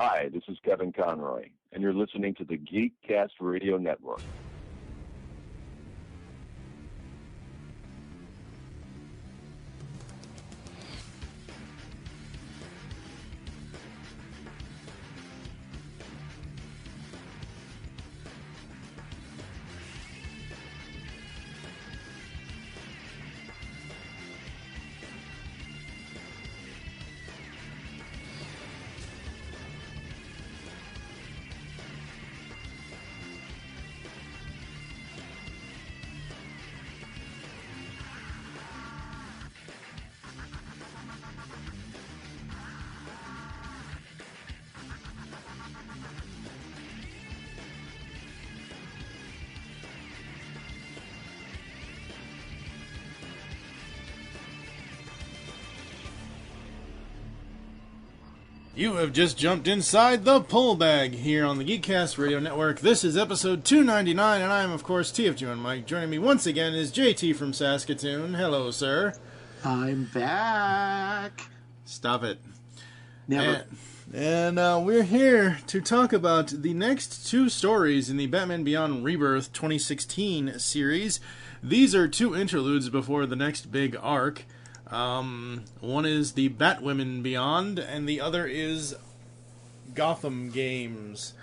Hi, this is Kevin Conroy, and you're listening to the Geekcast Radio Network. You have just jumped inside the pull bag here on the Geekcast Radio Network. This is episode 299, and I am, of course, TFG and Mike. Joining me once again is JT from Saskatoon. Hello, sir. I'm back. Stop it. Never. And we're here to talk about the next two stories in the Batman Beyond Rebirth 2016 series. These are two interludes before the next big arc. One is the Batwomen Beyond, and the other is Gotham Games.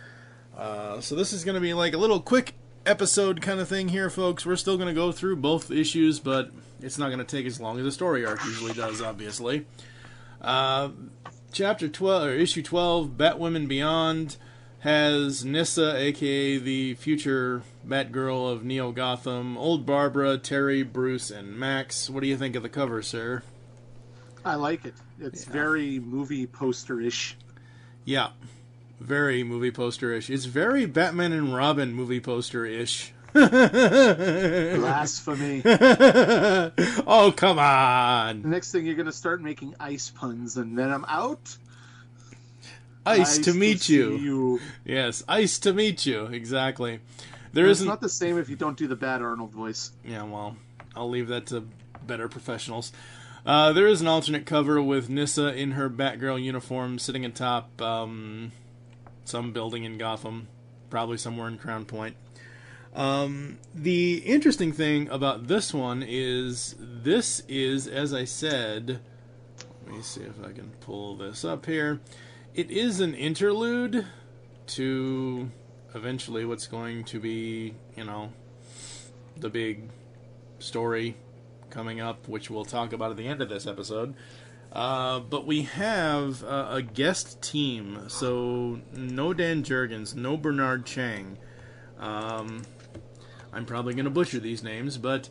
So this is going to be like a little quick episode kind of thing here, folks. We're still going to go through both issues, but it's not going to take as long as a story arc usually does, obviously. Chapter 12, or issue 12, Batwomen Beyond, has Nyssa, aka the future Batgirl of Neo Gotham, Old Barbara, Terry, Bruce, and Max. What do you think of the cover, sir? I like it. It's very movie poster-ish. Yeah, very movie poster-ish. It's very Batman and Robin movie poster-ish. Blasphemy. Oh, come on. The next thing, you're going to start making ice puns, and then I'm out. Ice to meet see you. you. Yes, ice to meet you. Exactly. It's not the same if you don't do the Bad Arnold voice. Yeah, well, I'll leave that to better professionals. There is an alternate cover with Nyssa in her Batgirl uniform sitting atop some building in Gotham, probably somewhere in Crown Point. The interesting thing about this one is, as I said, let me see if I can pull this up here. It is an interlude to eventually what's going to be, the big story coming up, which we'll talk about at the end of this episode. But we have a guest team. So no Dan Jurgens, no Bernard Chang. I'm probably going to butcher these names, but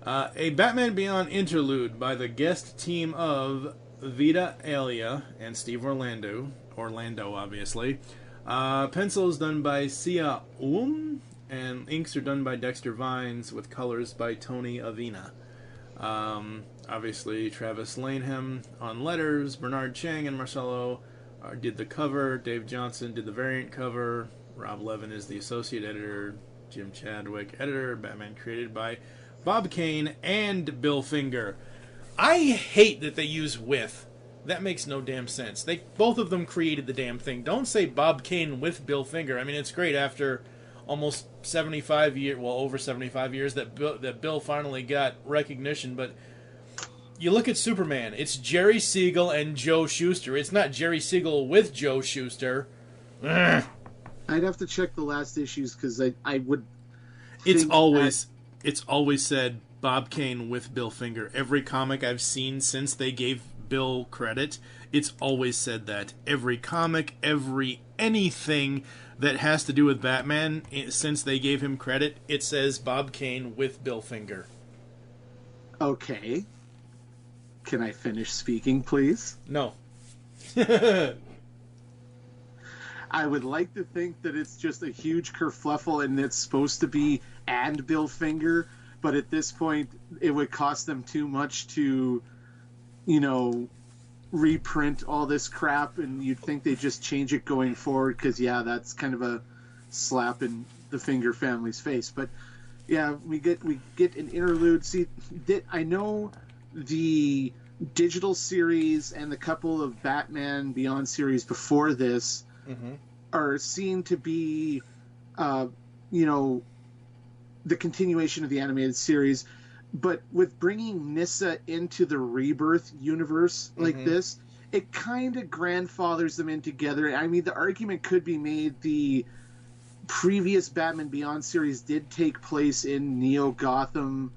a Batman Beyond interlude by the guest team of Vita Alia and Steve Orlando, obviously. Pencils done by Sia and inks are done by Dexter Vines, with colors by Tony Avina. Obviously, Travis Laneham on letters, Bernard Chang and Marcelo did the cover, Dave Johnson did the variant cover, Rob Levin is the associate editor, Jim Chadwick editor, Batman created by Bob Kane and Bill Finger. I hate that they use with. That makes no damn sense. Both of them created the damn thing. Don't say Bob Kane with Bill Finger. I mean, it's great after almost 75 years, well, over 75 years, that Bill finally got recognition. But you look at Superman. It's Jerry Siegel and Joe Shuster. It's not Jerry Siegel with Joe Shuster. Ugh. I'd have to check the last issues because I would. It's always said Bob Kane with Bill Finger. Every comic I've seen since they gave Bill credit, it's always said that. Every comic, anything that has to do with Batman, since they gave him credit, it says Bob Kane with Bill Finger. Okay. Can I finish speaking, please? No. I would like to think that it's just a huge kerfluffle and it's supposed to be and Bill Finger, but at this point it would cost them too much to, reprint all this crap, and you'd think they'd just change it going forward because, that's kind of a slap in the Finger family's face. But, we get an interlude. See, I know the digital series and the couple of Batman Beyond series before this are seen to be, you know, the continuation of the animated series. But with bringing Nyssa into the Rebirth universe like this, it kind of grandfathers them in together. I mean, the argument could be made the previous Batman Beyond series did take place in Neo Gotham,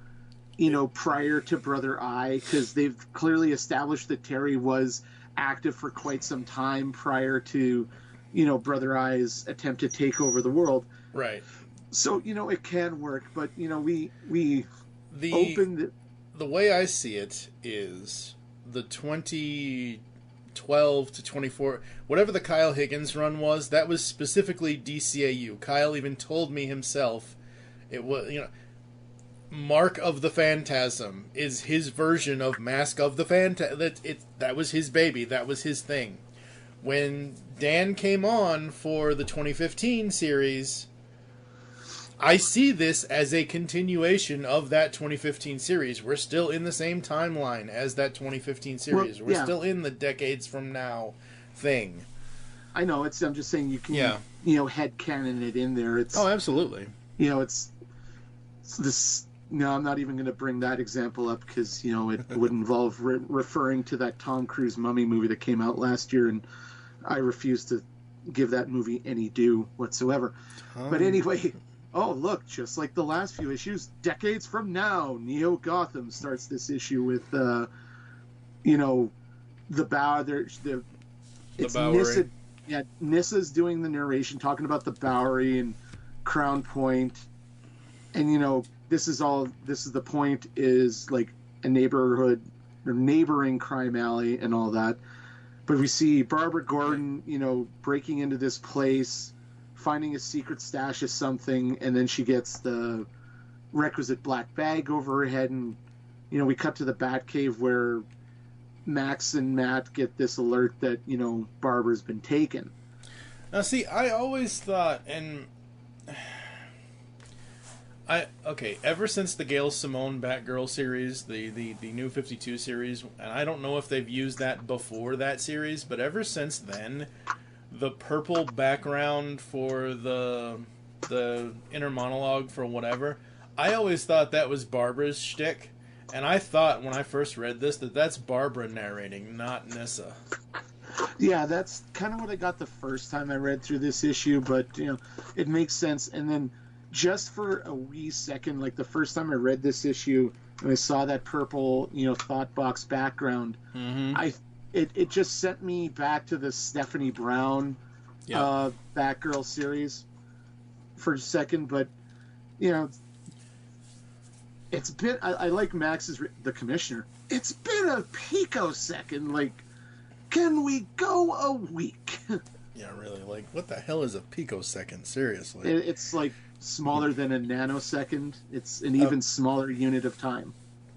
you know, prior to Brother Eye, because they've clearly established that Terry was active for quite some time prior to, you know, Brother Eye's attempt to take over the world. Right. So, you know, it can work, but, you know, we opened... The way I see it is the 2012 to 24, whatever the Kyle Higgins run was, that was specifically DCAU. Kyle even told me himself, it was, you know, Mark of the Phantasm is his version of Mask of the Phantasm. That was his baby. That was his thing. When Dan came on for the 2015 series, I see this as a continuation of that 2015 series. We're still in the same timeline as that 2015 series. We're still in the decades from now thing. I know. I'm just saying you can, you know, headcanon it in there. It's, oh, absolutely. You know, it's this... No, I'm not even going to bring that example up because, you know, it would involve referring to that Tom Cruise Mummy movie that came out last year, and I refuse to give that movie any due whatsoever. But anyway... Oh, look, just like the last few issues, decades from now, Neo Gotham starts this issue with, you know, the Bowery. It's Nyssa, Nyssa's doing the narration, talking about the Bowery and Crown Point. And, you know, this is the point is like a neighborhood or neighboring crime alley and all that. But we see Barbara Gordon, you know, breaking into this place, finding a secret stash of something, and then she gets the requisite black bag over her head, and, you know, we cut to the Batcave where Max and Matt get this alert that, you know, Barbara's been taken. Now, see, I always thought, ever since the Gail Simone Batgirl series, the new 52 series, and I don't know if they've used that before that series, but ever since then, the purple background for the inner monologue for whatever, I always thought that was Barbara's shtick, and I thought when I first read this that that's Barbara narrating, not Nyssa. Yeah, that's kind of what I got the first time I read through this issue, but, you know, it makes sense. And then just for a wee second, like the first time I read this issue and I saw that purple, you know, thought box background, It just sent me back to the Stephanie Brown Batgirl series for a second, but, you know, it's been... I like Max's... The Commissioner. It's been a picosecond. Like, can we go a week? Yeah, really. Like, what the hell is a picosecond? Seriously. It's like smaller than a nanosecond. It's an even smaller unit of time.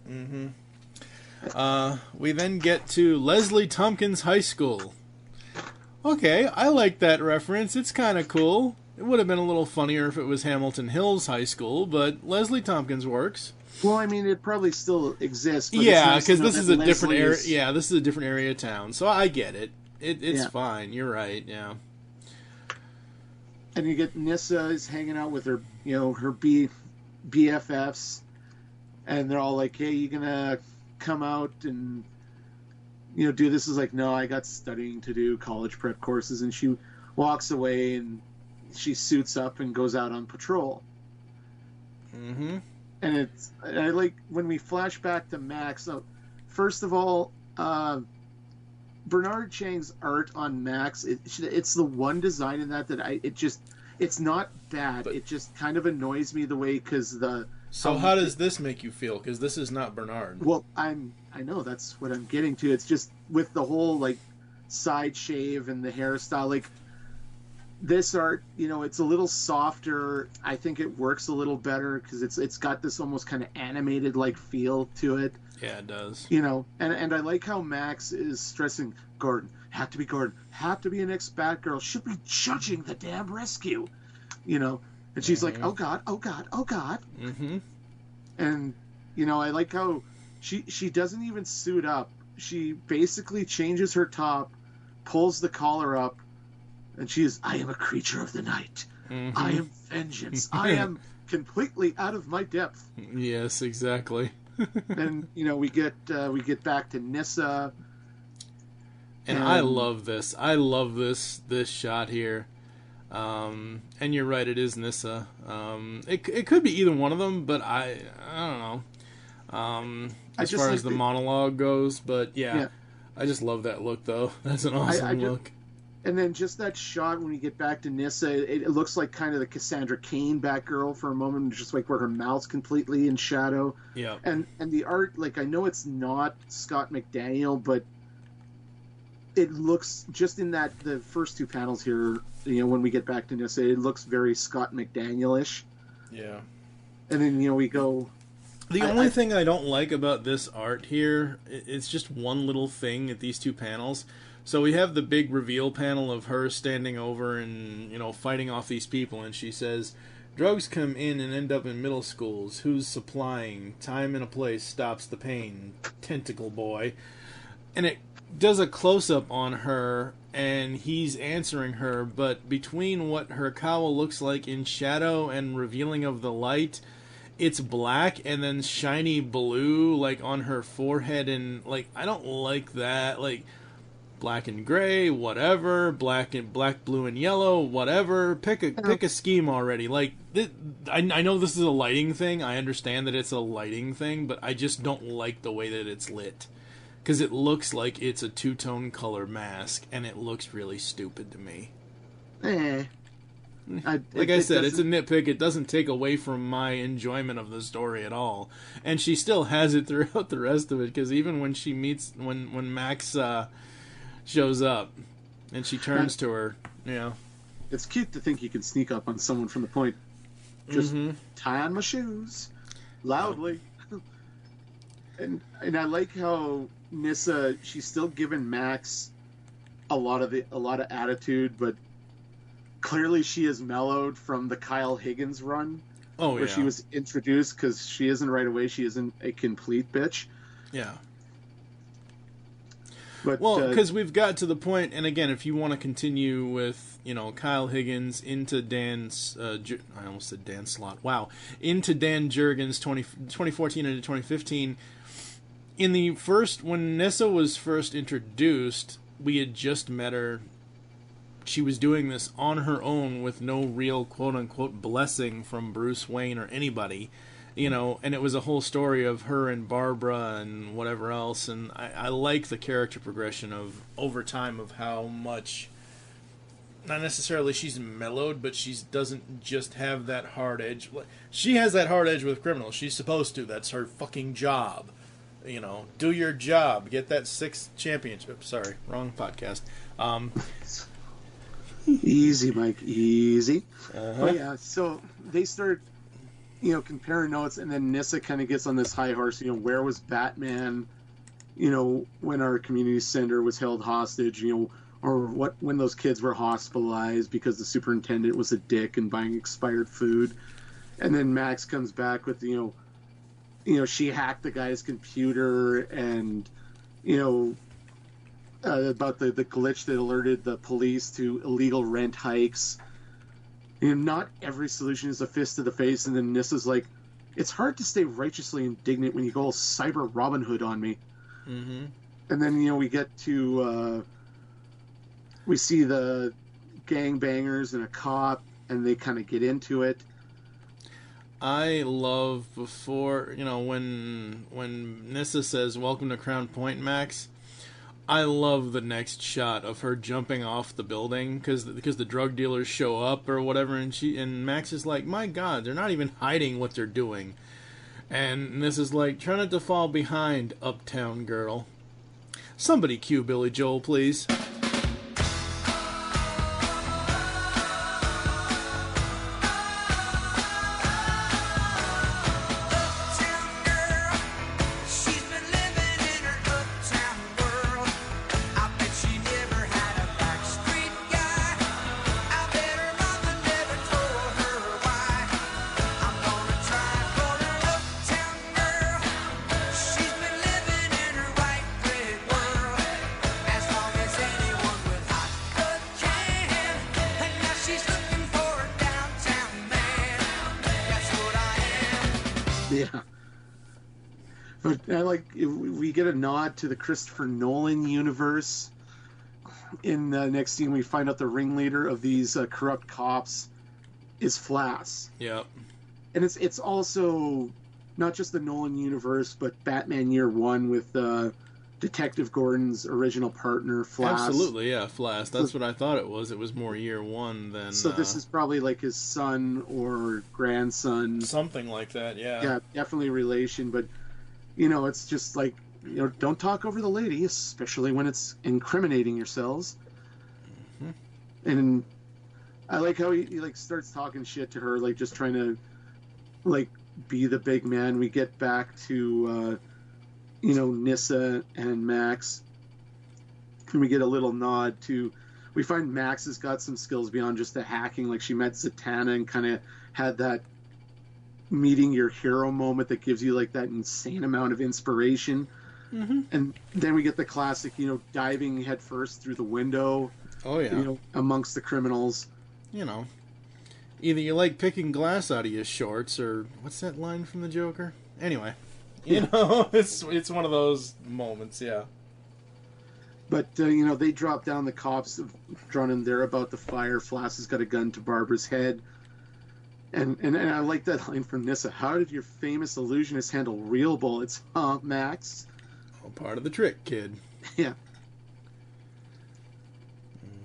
Mm-hmm. We then get to Leslie Tompkins High School. Okay, I like that reference. It's kind of cool. It would have been a little funnier if it was Hamilton Hills High School, but Leslie Tompkins works. Well, I mean, it probably still exists. But yeah, because this is a different area. Yeah, this is a different area of town, so I get it. It's fine. You're right. Yeah. And you get Nyssa is hanging out with her, you know, her BFFs, and they're all like, "Hey, you gonna come out and, you know, do this?" Is like, "No, I got studying to do, college prep courses." And she walks away and she suits up and goes out on patrol. Mm-hmm. And I like when we flash back to Max. So, first of all, Bernard Chang's art on Max, it's the one design in that it's not bad. But it just kind of annoys me the way, because So how does this make you feel? Because this is not Bernard. Well, I know, that's what I'm getting to. It's just with the whole, like, side shave and the hairstyle, like, this art, you know, it's a little softer. I think it works a little better because it's got this almost kind of animated, like, feel to it. Yeah, it does. You know, and I like how Max is stressing, Gordon, have to be an ex-Batgirl, should be judging the damn rescue, you know. And she's like, oh God, oh God, oh God. Mm-hmm. And, you know, I like how she doesn't even suit up. she basically changes her top, pulls the collar up, and she is, I am a creature of the night. Mm-hmm. I am vengeance. I am completely out of my depth. Yes, exactly. And we get back to Nyssa. And I love this. I love this shot here. And you're right, it is Nyssa. It could be either one of them, but I don't know. As far as the monologue goes, but yeah, I just love that look though. That's an awesome look. And then just that shot when we get back to Nyssa, it looks like kind of the Cassandra Cain Batgirl for a moment, just like where her mouth's completely in shadow. Yeah. And the art, like, I know it's not Scott McDaniel, but it looks, just in the first two panels here, when we get back to Nyssa, it looks very Scott McDaniel-ish. Yeah. And then, we go... The only thing I don't like about this art here, it's just one little thing at these two panels. So we have the big reveal panel of her standing over and, fighting off these people, and she says, drugs come in and end up in middle schools. Who's supplying? Time and a place stops the pain. Tentacle boy. And it does a close-up on her, and he's answering her, but between what her cowl looks like in shadow and revealing of the light, it's black and then shiny blue, like, on her forehead, and, like, I don't like that. Like, black and gray, whatever. Black, blue, and yellow, whatever. Pick a scheme already. Like, I know this is a lighting thing. I understand that it's a lighting thing, but I just don't like the way that it's lit. Because it looks like it's a two-tone color mask, and it looks really stupid to me. Like I said, it's a nitpick. It doesn't take away from my enjoyment of the story at all. And she still has it throughout the rest of it, because even when she meets, when Max shows up, and she turns to her, It's cute to think you can sneak up on someone from the point. Just tie on my shoes, loudly. And I like how Nyssa, she's still giving Max a lot of attitude, but clearly she is mellowed from the Kyle Higgins run, where she was introduced, because she isn't right away. She isn't a complete bitch. Yeah. But, because we've got to the point, and again, if you want to continue with, Kyle Higgins into Dan's, I almost said Dan Slott, wow, into Dan Jurgens 2014 into 2015, in the first, when Nyssa was first introduced, we had just met her. She was doing this on her own with no real quote-unquote blessing from Bruce Wayne or anybody, and it was a whole story of her and Barbara and whatever else, and I like the character progression of, over time, of how much, not necessarily she's mellowed, but she doesn't just have that hard edge. She has that hard edge with criminals. She's supposed to. That's her fucking job. Do your job. Get that 6th championship. Sorry, wrong podcast. Easy, Mike, easy. Oh yeah, so they start, comparing notes, and then Nyssa kind of gets on this high horse. Where was Batman? When our community center was held hostage. Or when those kids were hospitalized because the superintendent was a dick and buying expired food. And then Max comes back with she hacked the guy's computer, and about the glitch that alerted the police to illegal rent hikes. Not every solution is a fist to the face. And then Nyssa's like, it's hard to stay righteously indignant when you go all cyber Robin Hood on me. Mm-hmm. And then, we get to, we see the gangbangers and a cop, and they kind of get into it. I love before, when Nyssa says, "Welcome to Crown Point, Max," I love the next shot of her jumping off the building because the drug dealers show up or whatever, and Max is like, "My God, they're not even hiding what they're doing," and Nyssa's like, "Try not to fall behind, uptown girl." Somebody cue Billy Joel, please. Yeah. But I like, we get a nod to the Christopher Nolan universe. In the next scene, we find out the ringleader of these corrupt cops is Flass. Yep. And it's also not just the Nolan universe, but Batman Year One with Detective Gordon's original partner, Flass. Absolutely, yeah, Flass. That's what I thought it was. It was more Year One than... So this is probably like his son or grandson. Something like that, yeah. Yeah, definitely relation, but, it's just like, don't talk over the lady, especially when it's incriminating yourselves. Mm-hmm. And I like how he like starts talking shit to her, like just trying to like be the big man. We get back to Nyssa and Max, and we get a little nod to. We find Max has got some skills beyond just the hacking. Like she met Zatanna and kind of had that meeting your hero moment that gives you like that insane amount of inspiration. Mm-hmm. And then we get the classic, diving headfirst through the window. Oh yeah. Amongst the criminals. Either you like picking glass out of your shorts, or what's that line from the Joker? Anyway, it's one of those moments, yeah. But they drop down. The cops drawn in there about the fire. Flass has got a gun to Barbara's head. And I like that line from Nyssa. How did your famous illusionist handle real bullets, huh, Max? All part of the trick, kid. Yeah.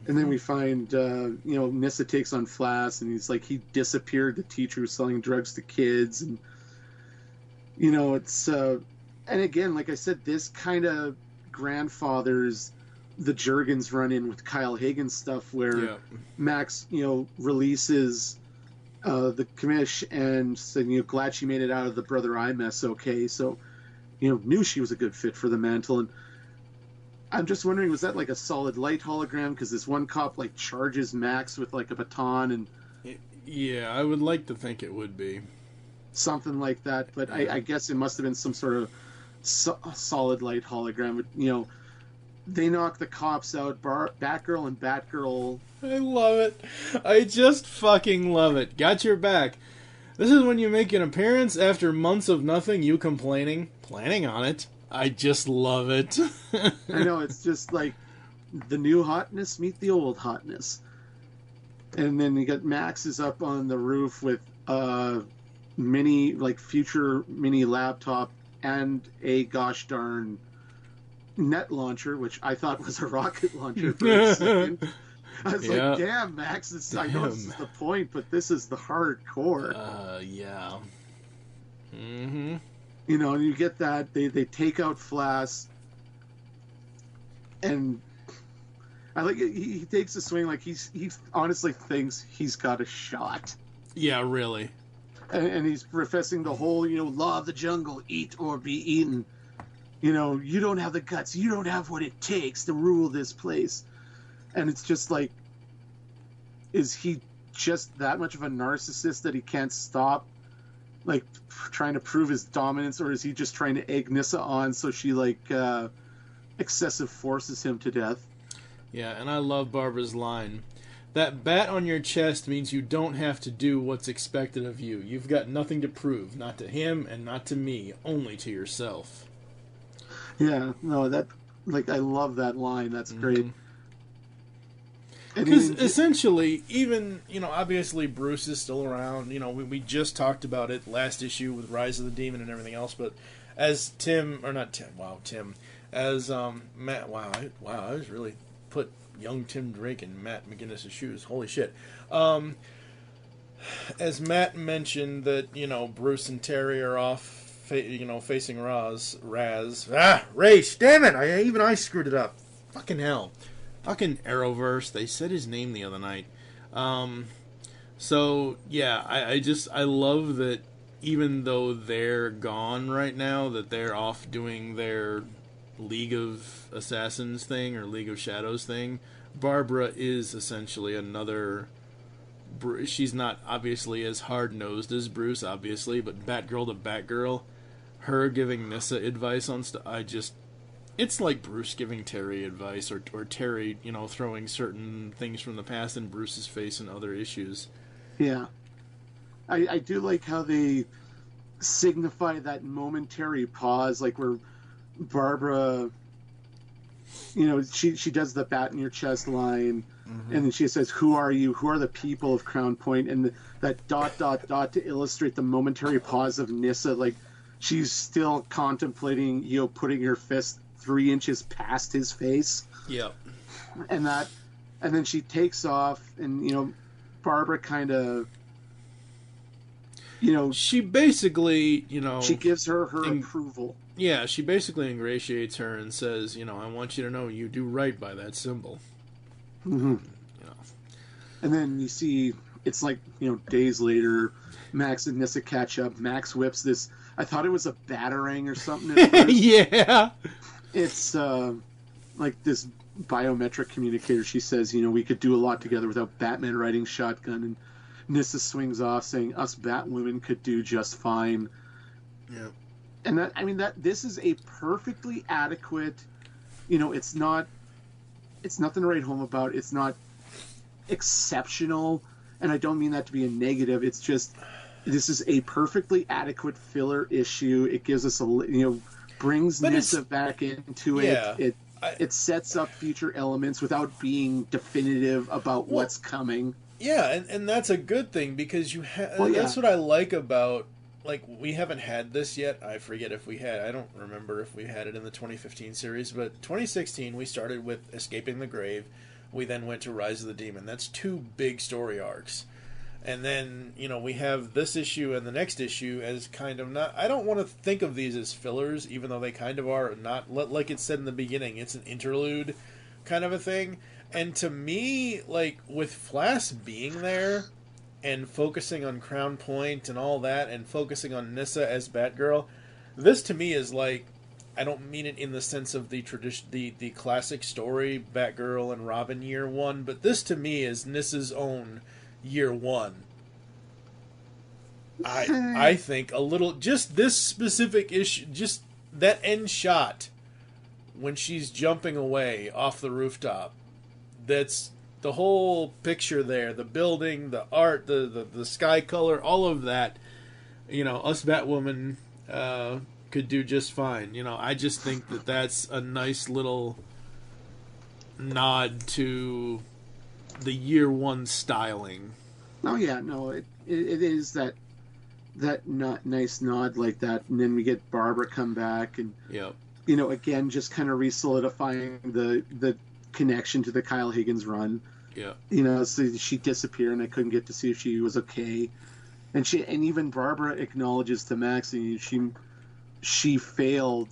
And then we find, Nyssa takes on Flass, and he's like, he disappeared the teacher who's selling drugs to kids. And, it's, and again, like I said, this kind of grandfathers the Jurgens run in with Kyle Hagen's stuff where Max, releases the commish and said, glad she made it out of the Brother Eye mess okay. So, knew she was a good fit for the mantle. And I'm just wondering, was that like a solid light hologram? Because this one cop like charges Max with like a baton and... Yeah, I would like to think it would be. Something like that. But I guess it must have been some sort of solid light hologram. But, they knock the cops out. Batgirl and Batgirl. I love it. I just fucking love it. Got your back. This is when you make an appearance after months of nothing, you planning on it. I just love it. I know, it's just like the new hotness meet the old hotness. And then you got Max is up on the roof with a future mini laptop and a gosh darn net launcher, which I thought was a rocket launcher for a second. I was like, damn, Max, I know this is the point, but this is the hardcore. Yeah. Mm-hmm. And you get that, they take out Flass, and I like it, he takes a swing like he honestly thinks he's got a shot. Yeah, really. And he's professing the whole, law of the jungle, eat or be eaten. You don't have the guts. You don't have what it takes to rule this place. And it's just like, is he just that much of a narcissist that he can't stop, like, trying to prove his dominance? Or is he just trying to egg Nyssa on so she, like, excessive forces him to death? Yeah, and I love Barbara's line. That bat on your chest means you don't have to do what's expected of you. You've got nothing to prove, not to him and not to me, only to yourself. Yeah, no, that, like, I love that line. That's great. Because essentially, even, obviously Bruce is still around. We just talked about it last issue with Rise of the Demon and everything else. But as Tim, as Matt, I was really put young Tim Drake in Matt McGinnis' shoes. Holy shit. As Matt mentioned that, Bruce and Terry are off, facing Raz. Race, damn it! I screwed it up. Fucking hell. Fucking Arrowverse. They said his name the other night. So, yeah, I love that even though they're gone right now, that they're off doing their League of Assassins thing, or League of Shadows thing. Barbara is essentially another... She's not obviously as hard-nosed as Bruce, obviously, but Batgirl to Batgirl, her giving Nyssa advice on stuff, it's like Bruce giving Terry advice, or Terry, throwing certain things from the past in Bruce's face and other issues. Yeah. I do like how they signify that momentary pause, like where Barbara, you know, she does the bat in your chest line, and then she says, "Who are you? Who are the people of Crown Point?" And that ... to illustrate the momentary pause of Nyssa, like she's still contemplating, you know, putting her fist 3 inches past his face. Yep. And then she takes off, and, you know, Barbara kind of, you know, she basically, you know, she gives her approval. Yeah, she basically ingratiates her and says, you know, I want you to know you do right by that symbol. Mm-hmm. You know. And then you see, it's like, you know, days later, Max and Nyssa catch up. Max whips this, I thought it was a batarang or something at first. Yeah. It's like this biometric communicator. She says, you know, we could do a lot together without Batman riding shotgun. And Nyssa swings off saying, us Batwomen could do just fine. Yeah. And that, I mean, that this is a perfectly adequate, you know, it's nothing to write home about. It's not exceptional. And I don't mean that to be a negative. It's just, this is a perfectly adequate filler issue. It gives us brings Nyssa back into it. It sets up future elements without being definitive about what's coming. Yeah, and that's a good thing, because that's what I like about, like, we haven't had this yet. I forget if we had. I don't remember if we had it in the 2015 series, but 2016 we started with Escaping the Grave. We then went to Rise of the Demon. That's 2 big story arcs. And then, you know, we have this issue and the next issue as kind of not... I don't want to think of these as fillers, even though they kind of are. Not like it said in the beginning, it's an interlude kind of a thing. And to me, like, with Flass being there and focusing on Crown Point and all that, and focusing on Nyssa as Batgirl, this to me is like... I don't mean it in the sense of the classic story, Batgirl and Robin year 1, but this to me is Nyssa's own year 1. I think a little, just this specific issue, just that end shot when she's jumping away off the rooftop, that's the whole picture there, the building, the art, the sky color, all of that, you know, us Batwoman could do just fine. You know, I just think that that's a nice little nod to the year 1 styling. Oh yeah, no, it is that nice nod like that, and then we get Barbara come back, and you know, again, just kind of re-solidifying the connection to the Kyle Higgins run. Yeah, you know, so she disappeared, and I couldn't get to see if she was okay, and even Barbara acknowledges to Max, and she failed,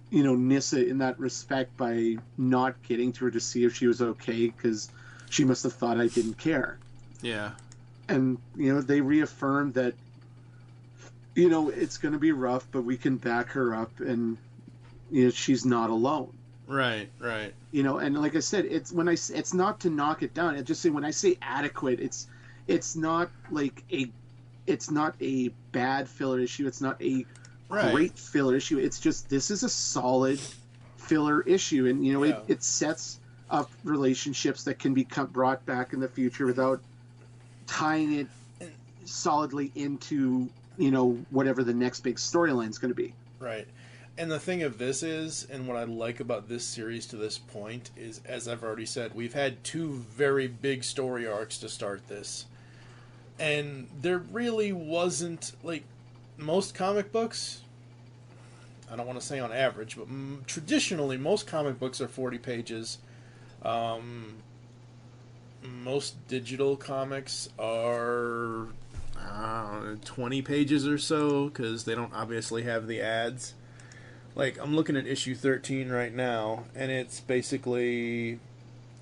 you know, Nyssa in that respect by not getting to her to see if she was okay, because she must have thought I didn't care. Yeah. And, you know, they reaffirmed that, you know, it's going to be rough, but we can back her up, and, you know, she's not alone. Right, right. You know, and like I said, it's not to knock it down. It's just saying, when I say adequate, it's not a bad filler issue. It's not a great filler issue. It's just, this is a solid filler issue, and, you know, it sets up relationships that can be brought back in the future without tying it solidly into, you know, whatever the next big storyline is going to be. Right. And the thing of this is, and what I like about this series to this point is, as I've already said, we've had 2 very big story arcs to start this. And there really wasn't, like, most comic books, I don't want to say on average, but traditionally most comic books are 40 pages. Most digital comics are 20 pages or so, because they don't obviously have the ads. Like, I'm looking at issue 13 right now, and it's basically,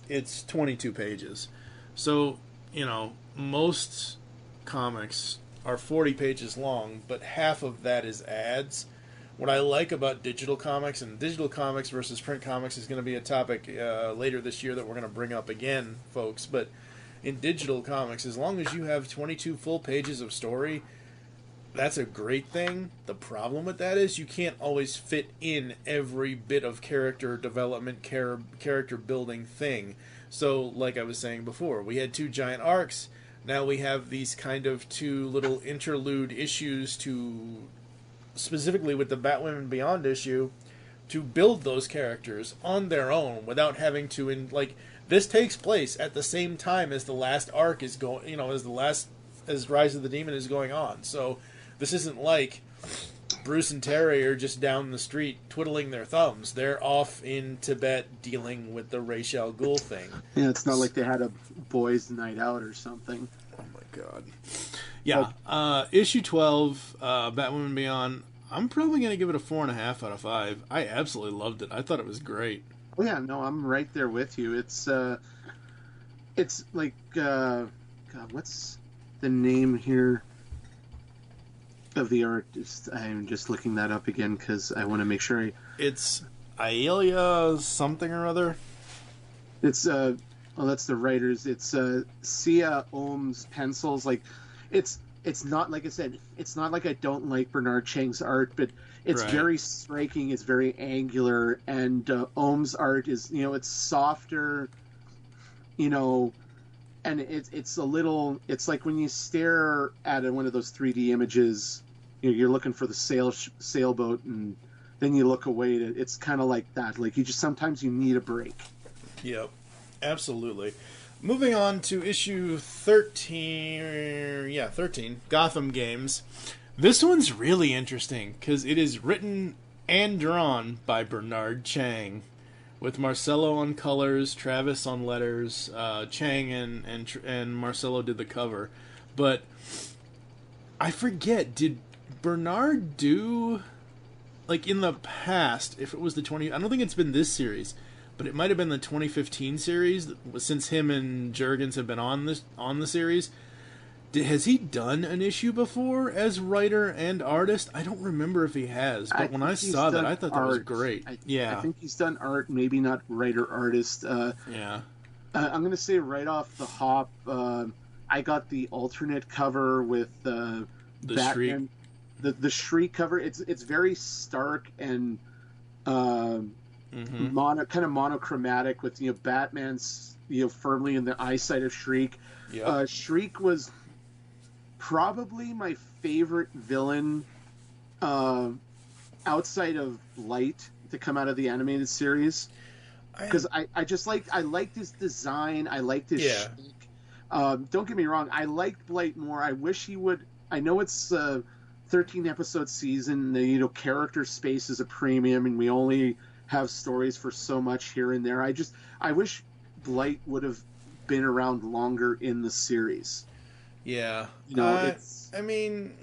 it's 22 pages. So, you know, most comics are 40 pages long, but half of that is ads. What I like about digital comics, and digital comics versus print comics is going to be a topic later this year that we're going to bring up again, folks, but in digital comics, as long as you have 22 full pages of story, that's a great thing. The problem with that is you can't always fit in every bit of character development, character building thing. So, like I was saying before, we had 2 giant arcs. now we have these kind of two little interlude issues specifically with the Batwomen Beyond issue, to build those characters on their own without having to this takes place at the same time as the last arc is going, as Rise of the Demon is going on. So this isn't like Bruce and Terry are just down the street twiddling their thumbs. They're off in Tibet dealing with the Ra's al Ghul thing. Yeah, it's not like they had a boys' night out or something. Oh my god. Yeah, issue 12, Batwoman Beyond. I'm probably going to give it a 4.5 out of 5. I absolutely loved it. I thought it was great. Oh yeah, no, I'm right there with you. It's like, God, what's the name here of the artist? I'm just looking that up again because I want to make sure It's Aelia something or other. It's that's the writers. It's Sia Ohm's pencils. Like, it's not, like I said, it's not like I don't like Bernard Chang's art, but it's very striking. It's very angular, and Ohm's art is, it's softer, and it's a little. It's like when you stare at one of those 3D images, you're looking for the sailboat, and then you look away. It's kind of like that. Like, sometimes you need a break. Yep, absolutely. Moving on to issue 13, Gotham Games. This one's really interesting because it is written and drawn by Bernard Chang, with Marcelo on colors, Travis on letters. Chang and Marcelo did the cover, but I forget, did Bernard do, like, in the past, if it was the 20... I don't think it's been this series, but it might have been the 2015 series, since him and Jurgens have been on the series. Has he done an issue before as writer and artist? I don't remember if he has, but when I saw that, I thought that was great. I think he's done art, maybe not writer-artist. Yeah. I'm going to say right off the hop, I got the alternate cover with the Batman. Shriek. The Shriek cover. It's very stark and... kind of monochromatic with Batman's firmly in the eyesight of Shriek. Yep. Shriek was probably my favorite villain outside of Light to come out of the animated series, because I liked his design. I liked his Shriek. Don't get me wrong, I liked Blight more. I wish he would. I know it's a 13 episode season. The character space is a premium, and we only have stories for so much here and there. I wish Blight would have been around longer in the series. Yeah. I mean,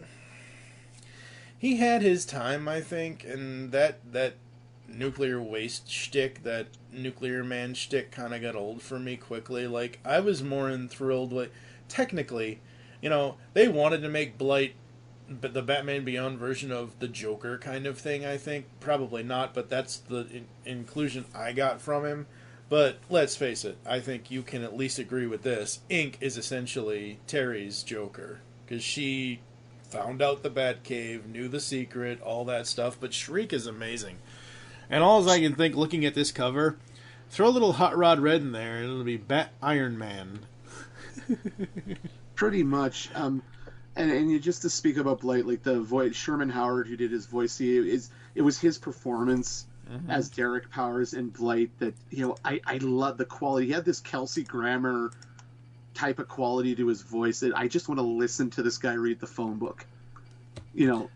he had his time, I think, and that nuclear waste shtick, that nuclear man shtick, kind of got old for me quickly. Like, I was more enthralled with, technically, they wanted to make Blight the Batman Beyond version of the Joker kind of thing, I think. Probably not, but that's the inclusion I got from him. But let's face it, I think you can at least agree with this. Ink is essentially Terry's Joker, because she found out the Batcave, knew the secret, all that stuff, but Shriek is amazing. And all I can think, looking at this cover, throw a little Hot Rod Red in there, and it'll be Bat Iron Man. Pretty much. And you, just to speak about Blight, like the voice, Sherman Howard, who did his voice, it was his performance as Derek Powers in Blight that, I love the quality. He had this Kelsey Grammer type of quality to his voice that I just want to listen to this guy read the phone book. Blight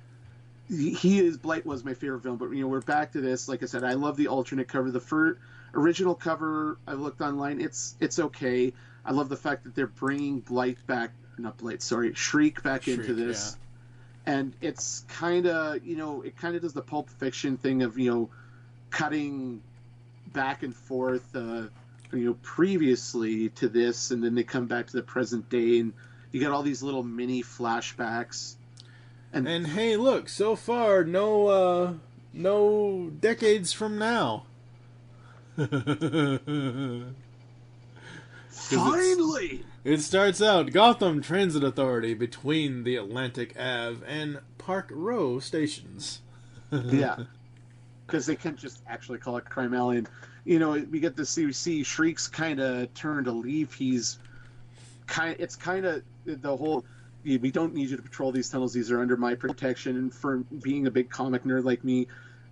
was my favorite villain, but we're back to this. Like I said, I love the alternate cover. The original cover, I looked online, it's okay. I love the fact that they're bringing Shriek back into this. Yeah. And it's kind of, it kind of does the Pulp Fiction thing of, cutting back and forth, previously to this, and then they come back to the present day, and you got all these little mini flashbacks. And hey, look, so far, no decades from now. Finally! It starts out Gotham Transit Authority between the Atlantic Ave and Park Row stations. Yeah. Because they can't just actually call it Crime Alley. And, we get to see Shriek's kind of turn to leave. He's it's kind of the whole. We don't need you to patrol these tunnels. These are under my protection. And for being a big comic nerd like me,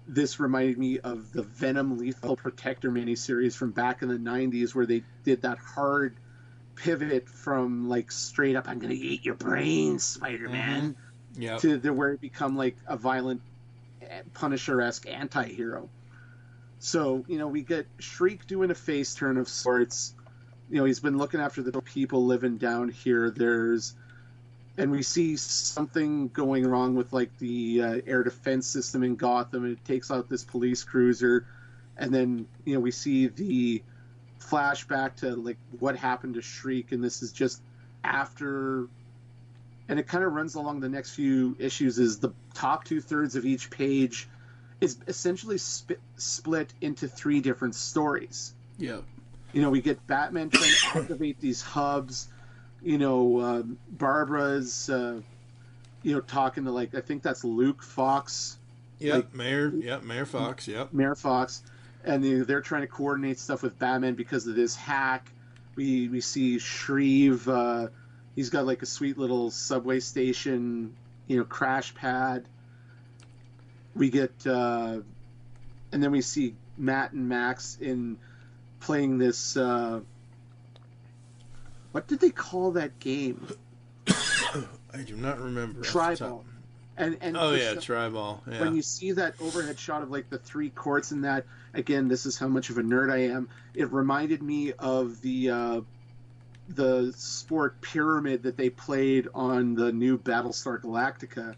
this reminded me of the Venom Lethal Protector miniseries from back in the 90s, where they did that hard pivot from like straight up, I'm going to eat your brains, Spider-Man, to where it become like a violent Punisher-esque anti-hero. So, we get Shriek doing a face turn of sorts. He's been looking after the people living down here. And we see something going wrong with like the air defense system in Gotham. It takes out this police cruiser, and then we see the flashback to like what happened to Shriek, and this is just after. And it kind of runs along the next few issues. Is the top 2/3 of each page is essentially split into 3 different stories. Yep. We get Batman trying to activate these hubs. Barbara's, talking to like, I think that's Luke Fox. Yep, like, Mayor Fox, yep. Mayor Fox. And they're trying to coordinate stuff with Batman because of this hack. We see Shreve, he's got like a sweet little subway station, crash pad. We get, and then we see Matt and Max playing this, what did they call that game? I do not remember. Tribal. And Tribal. Yeah. When you see that overhead shot of like the 3 courts in that, again, this is how much of a nerd I am. It reminded me of the sport Pyramid that they played on the new Battlestar Galactica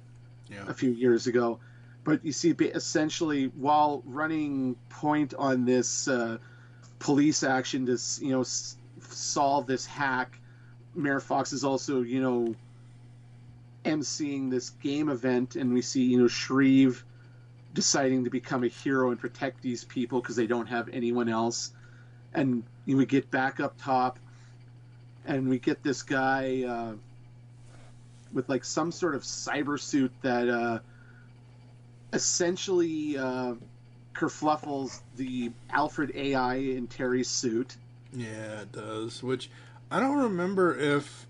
a few years ago. But you see, essentially, while running point on this police action to solve this hack, Mayor Fox is also emceeing this game event, and we see Shreve deciding to become a hero and protect these people because they don't have anyone else. And we get back up top, and we get this guy with like some sort of cyber suit that essentially kerfluffles the Alfred AI in Terry's suit. Yeah, it does. Which I don't remember if,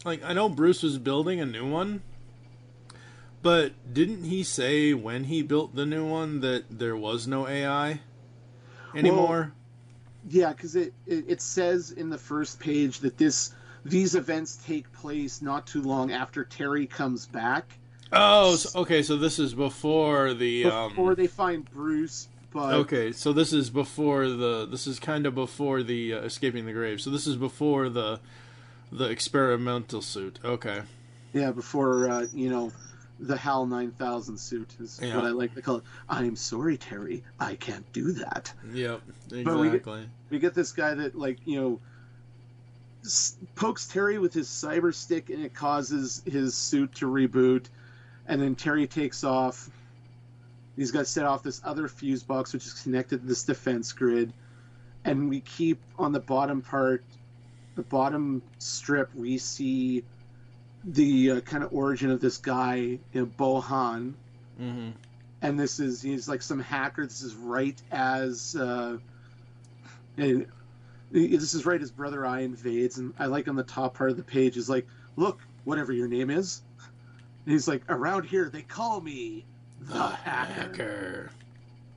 like, I know Bruce was building a new one, but didn't he say when he built the new one that there was no AI anymore? Well, yeah, because it says in the first page that these events take place not too long after Terry comes back. Oh, okay. So this is before before they find Bruce. But okay, so this is kind of before the escaping the grave. So this is before the experimental suit. Okay. Yeah, before the HAL 9000 suit is what I like to call it. I'm sorry, Terry, I can't do that. Yep, exactly. But we get this guy that pokes Terry with his cyber stick, and it causes his suit to reboot, and then Terry takes off. He's got to set off this other fuse box, which is connected to this defense grid. And we keep on the bottom part, the bottom strip, we see the kind of origin of this guy, Bohan. Mm-hmm. And he's like some hacker. This is right as Brother Eye invades. And I like on the top part of the page is like, look, whatever your name is. And he's like, around here they call me the hacker.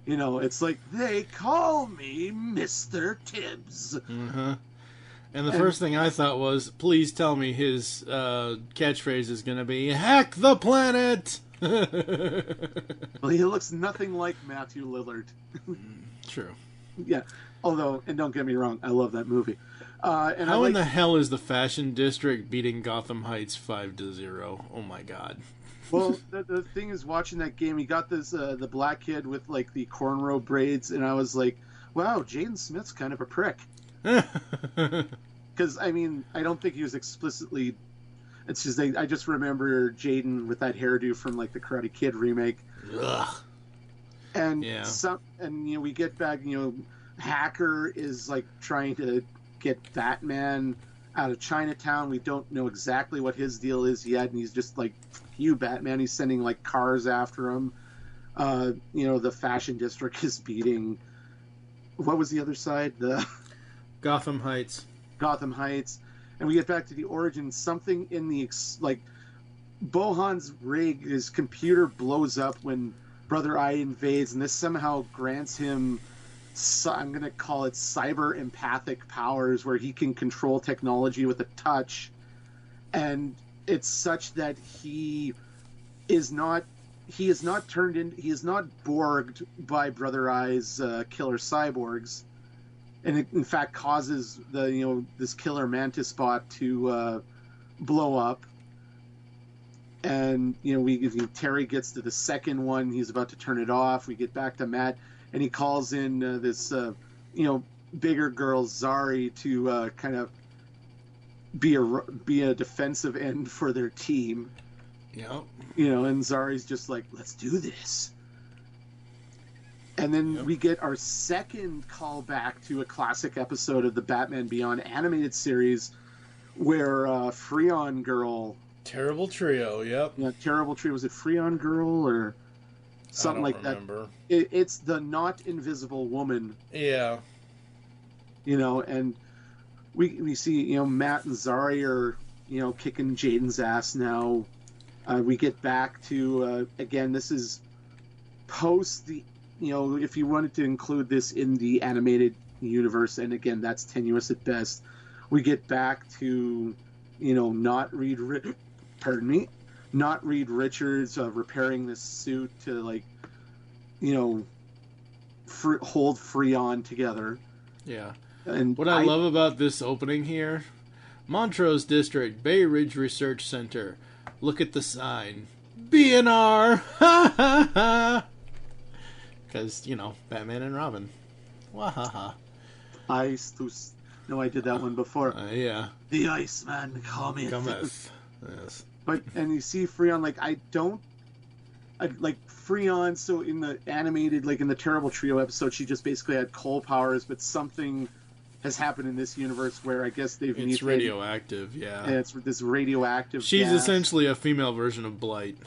It's like, they call me Mr. Tibbs. Mm-hmm. And the first thing I thought was, please tell me his catchphrase is going to be, hack the planet! Well, he looks nothing like Matthew Lillard. True. Yeah. Although, and don't get me wrong, I love that movie. How in the hell is the Fashion District beating Gotham Heights 5-0? Oh my god. Well, the thing is, watching that game, he got this the black kid with like the cornrow braids, and I was like, wow, Jaden Smith's kind of a prick. Because I don't think he was explicitly. It's just I just remember Jaden with that hairdo from like the Karate Kid remake. Ugh. And we get back. Hacker is like trying to get Batman out of Chinatown. We don't know exactly what his deal is yet, and he's just like, you Batman. He's sending like cars after him. The Fashion District is beating. What was the other side? The Gotham Heights. Gotham Heights, and we get back to the origin. Something in the Bohan's rig, his computer blows up when Brother Eye invades, and this somehow grants him, I'm going to call it cyber empathic powers, where he can control technology with a touch. And it's such that he is not borged by Brother Eye's killer cyborgs, and it in fact causes this killer mantis spot to blow up. And Terry gets to the second one, he's about to turn it off. We get back to Matt, and he calls in this bigger girl Zari to kind of be a defensive end for their team. Yep. And Zari's just like, let's do this. And then we get our second callback to a classic episode of the Batman Beyond animated series, where Freon Girl. Terrible Trio, yep. Yeah, Terrible Trio. Was it Freon Girl or something like remember. That? It's the not invisible woman. Yeah. And we see, Matt and Zari are, kicking Jaden's ass now. We get back to, again, this is post the, if you wanted to include this in the animated universe, and again, that's tenuous at best. We get back to, not Reed Richards repairing this suit to, hold Freon together. Yeah. And what I love about this opening here, Montrose District, Bay Ridge Research Center. Look at the sign. BNR! Ha ha ha! Because, Batman and Robin. Wahaha. No, I did that one before. Yeah. The Iceman cometh. Yes. And you see Freon, Freon, so in the animated, in the Terrible Trio episode, she just basically had coal powers, but something has happened in this universe where I guess they've mutated. It's radioactive, yeah. And it's this radioactive She's gas. Essentially a female version of Blight.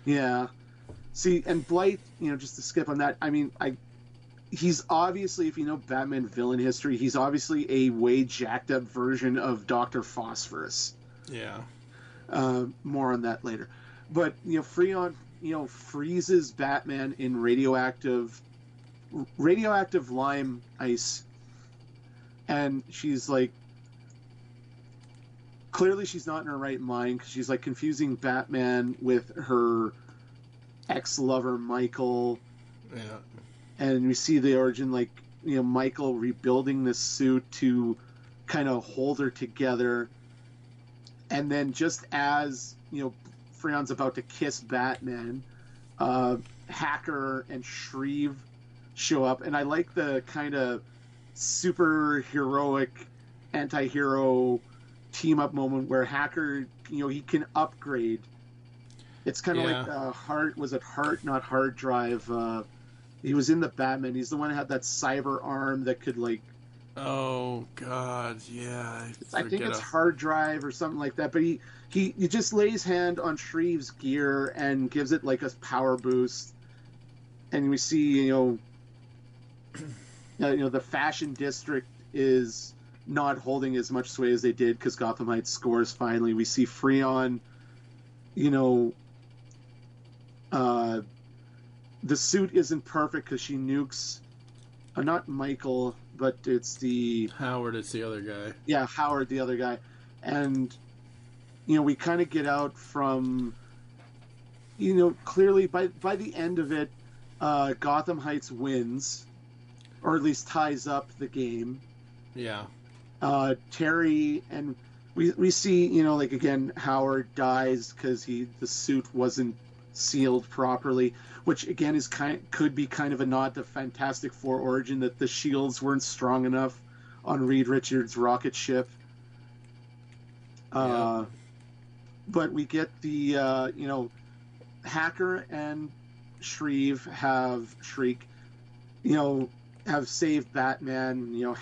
Yeah. See, and Blight, just to skip on that, he's obviously, if you know Batman villain history, he's obviously a way jacked up version of Dr. Phosphorus. Yeah. More on that later. But, Freon, freezes Batman in radioactive lime ice. And she's clearly she's not in her right mind, because she's confusing Batman with her ex-lover Michael. Yeah. And we see the origin, Michael rebuilding this suit to kind of hold her together. And then just as, Freon's about to kiss Batman, Hacker and Shreve show up. And I like the kind of super heroic anti-hero team-up moment where Hacker, he can upgrade. It's kind of like Heart, not Hard Drive. He was in the Batman. He's the one who had that cyber arm that could oh God, yeah. I think it's Hard Drive or something like that. But he just lays hand on Shreve's gear and gives it a power boost. And we see the Fashion District is not holding as much sway as they did because Gotham Heights scores finally. We see Freon, the suit isn't perfect because she nukes, not Michael, but it's the... Howard, it's the other guy. Yeah, Howard, the other guy. And, we kind of get out from, clearly by the end of it, Gotham Heights wins, or at least ties up the game. Yeah. Terry, and we see, again, Howard dies because the suit wasn't sealed properly, which again could be kind of a nod to Fantastic Four origin, that the shields weren't strong enough on Reed Richards' rocket ship. But we get the Hacker and Shriek have saved Batman.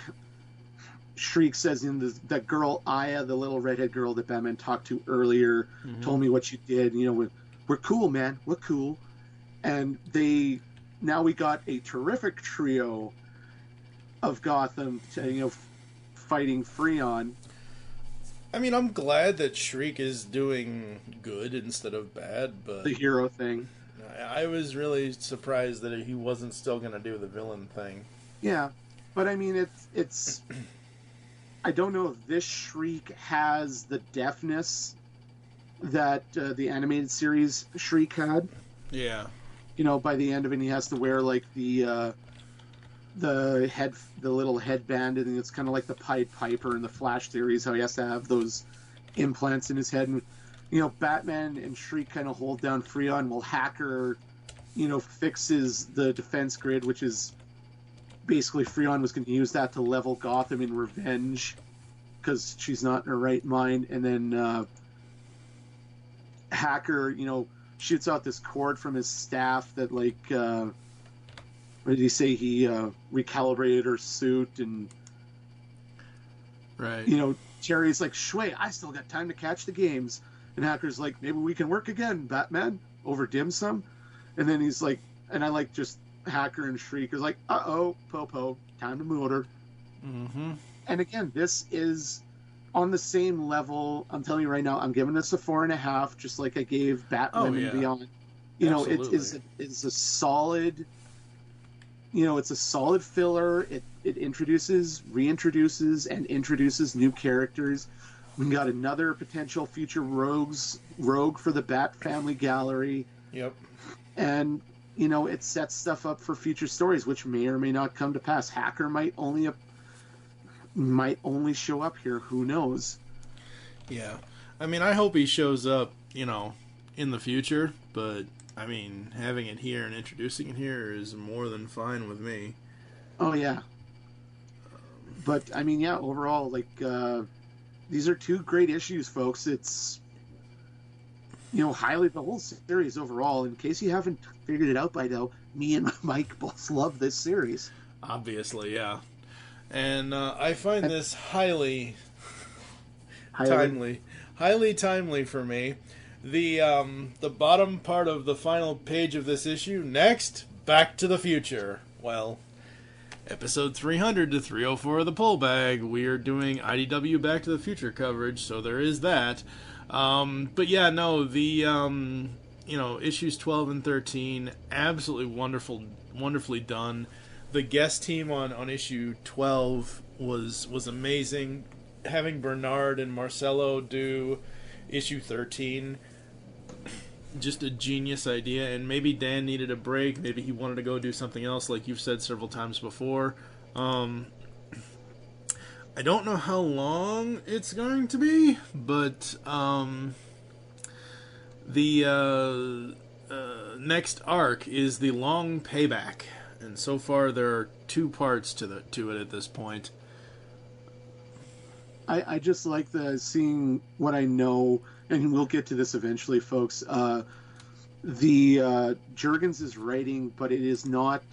Shriek says, that girl Aya, the little redhead girl that Batman talked to earlier, told me what you did. We're cool, man. We're cool. And now we got a terrific trio of Gotham, fighting Freon. I mean, I'm glad that Shriek is doing good instead of bad, but The hero thing. I was really surprised that he wasn't still going to do the villain thing. Yeah, but I mean, it's. I don't know if this Shriek has the deafness that the animated series Shriek had. Yeah. You know, by the end of it, he has to wear like the little headband, and it's kind of like the Pied Piper in the Flash series, how he has to have those implants in his head. And you know, Batman and Shriek kind of hold down Freon, while Hacker, you know, fixes the defense grid, which is basically Freon was going to use that to level Gotham in revenge because she's not in her right mind. And then Hacker, you know, shoots out this cord from his staff that, like, what did he say? He recalibrated her suit, and right. You know, Terry's like, "Shui, I still got time to catch the games," and Hacker's like, "Maybe we can work again, Batman, over dim sum." And then he's like, and I like just Hacker and Shriek is like, "Uh-oh, Popo, time to motor." Mm-hmm. And again, this is on the same level. I'm telling you right now, I'm giving this a 4.5, just like I gave Batwomen Beyond. You know, it's a solid. You know, it's a solid filler. It introduces, reintroduces, and introduces new characters. We got another potential future rogue for the Bat Family Gallery. Yep. And you know, it sets stuff up for future stories, which may or may not come to pass. Hacker might only show up here. Who knows? Yeah. I mean, I hope he shows up, you know, in the future, but I mean, having it here and introducing it here is more than fine with me. Oh, yeah. But, I mean, yeah, overall, like, these are two great issues, folks. It's, you know, the whole series overall. In case you haven't figured it out by now, me and Mike both love this series. Obviously, yeah. And I find this highly timely for me. The bottom part of the final page of this issue, next, Back to the Future. Well, episode 300 to 304 of the Pull Bag, we are doing IDW Back to the Future coverage, so there is that. But yeah, no, the, you know, issues 12 and 13, absolutely wonderfully done. The guest team on issue 12 was amazing. Having Bernard and Marcelo do issue 13, just a genius idea. And maybe Dan needed a break. Maybe he wanted to go do something else, like you've said several times before. I don't know how long it's going to be, but the next arc is the Long Payback, and so far there are 2 parts to it at this point. I just like seeing what I know, and we'll get to this eventually, folks. The Jurgens is writing, but it is not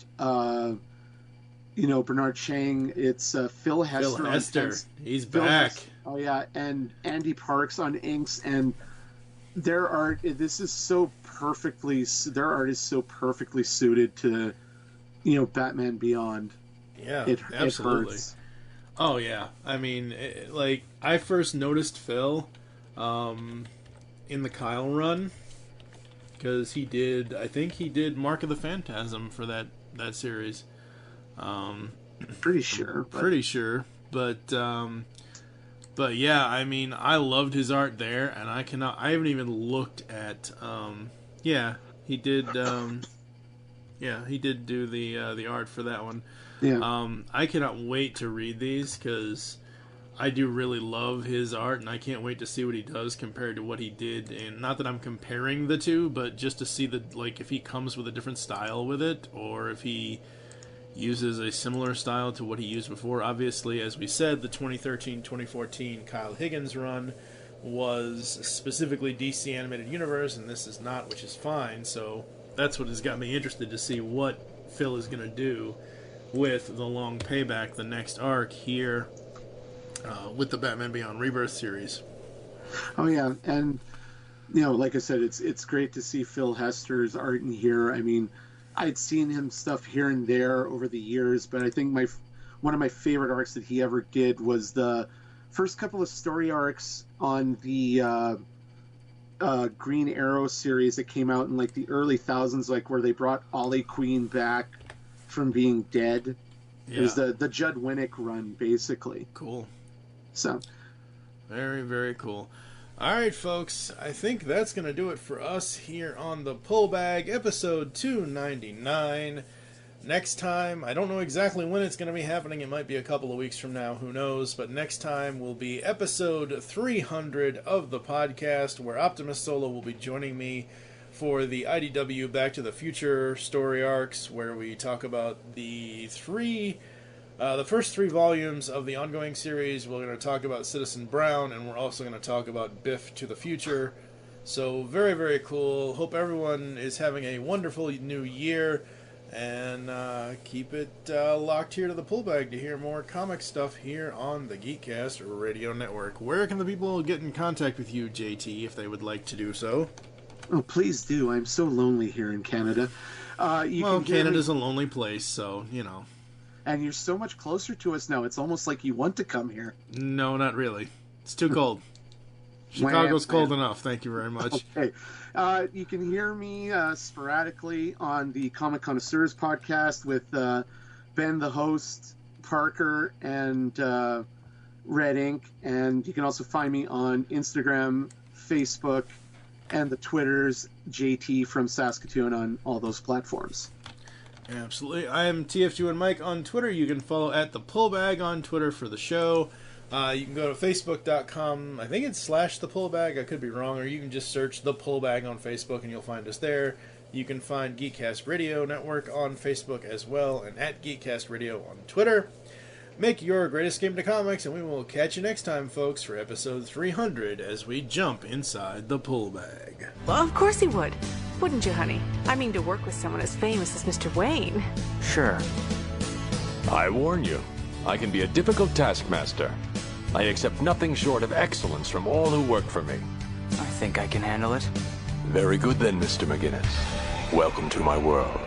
you know, Bernard Chang. It's Phil Hester. Phil Hester, he's back. Oh yeah, and Andy Parks on inks, and their art. This is so perfectly. Their art is so perfectly suited to, you know, Batman Beyond. Yeah, absolutely. It hurts. Oh yeah, I mean, like I first noticed Phil in the Kyle run because I think he did Mark of the Phantasm for that series. Pretty sure, but yeah, I mean, I loved his art there, and I haven't even looked at yeah, he did do the art for that one. Yeah. I cannot wait to read these because I do really love his art, and I can't wait to see what he does compared to what he did. And not that I'm comparing the two, but just to see if he comes with a different style with it, or if he uses a similar style to what he used before. Obviously, as we said, the 2013-2014 Kyle Higgins run was specifically DC Animated Universe, and this is not, which is fine. So that's what has got me interested to see what Phil is going to do with the Long Payback, the next arc here with the Batman Beyond Rebirth series. Oh yeah, and you know, like I said, it's great to see Phil Hester's art in here. I mean, I'd seen him stuff here and there over the years, but I think one of my favorite arcs that he ever did was the first couple of story arcs on the Green Arrow series that came out in like the early thousands, like where they brought Ollie Queen back from being dead. Yeah. It was the Judd Winnick run, basically. Cool. So, very, very cool. All right, folks, I think that's going to do it for us here on the Pull Bag, episode 299. Next time, I don't know exactly when it's going to be happening. It might be a couple of weeks from now, who knows. But next time will be episode 300 of the podcast, where Optimus Solo will be joining me for the IDW Back to the Future story arcs, where we talk about the first 3 volumes of the ongoing series. We're going to talk about Citizen Brown, and we're also going to talk about Biff to the Future. So very, very cool. Hope everyone is having a wonderful new year, and keep it locked here to the Pull Bag to hear more comic stuff here on the Geekcast Radio Network. Where can the people get in contact with you, JT, if they would like to do so? Oh, please do. I'm so lonely here in Canada. Canada's a lonely place, so, you know. And you're so much closer to us now. It's almost like you want to come here. No, not really. It's too cold. Chicago's cold enough. Thank you very much. Okay. You can hear me sporadically on the Comic Connoisseurs podcast with Ben, the host, Parker, and Red Ink. And you can also find me on Instagram, Facebook, and the Twitters, JT from Saskatoon, on all those platforms. Absolutely. I am TF2 and Mike on Twitter. You can follow at the Pullbag on Twitter for the show. You can go to facebook.com. I think it's /the Pullbag. I could be wrong. Or you can just search the Pullbag on Facebook and you'll find us there. You can find Geekcast Radio Network on Facebook as well, and at Geekcast Radio on Twitter. Make your great escape to comics, and we will catch you next time, folks, for episode 300 as we jump inside the Pullbag. Well, of course he would. Wouldn't you, honey? I mean, to work with someone as famous as Mr. Wayne. Sure. I warn you, I can be a difficult taskmaster. I accept nothing short of excellence from all who work for me. I think I can handle it. Very good then, Mr. McGinnis. Welcome to my world.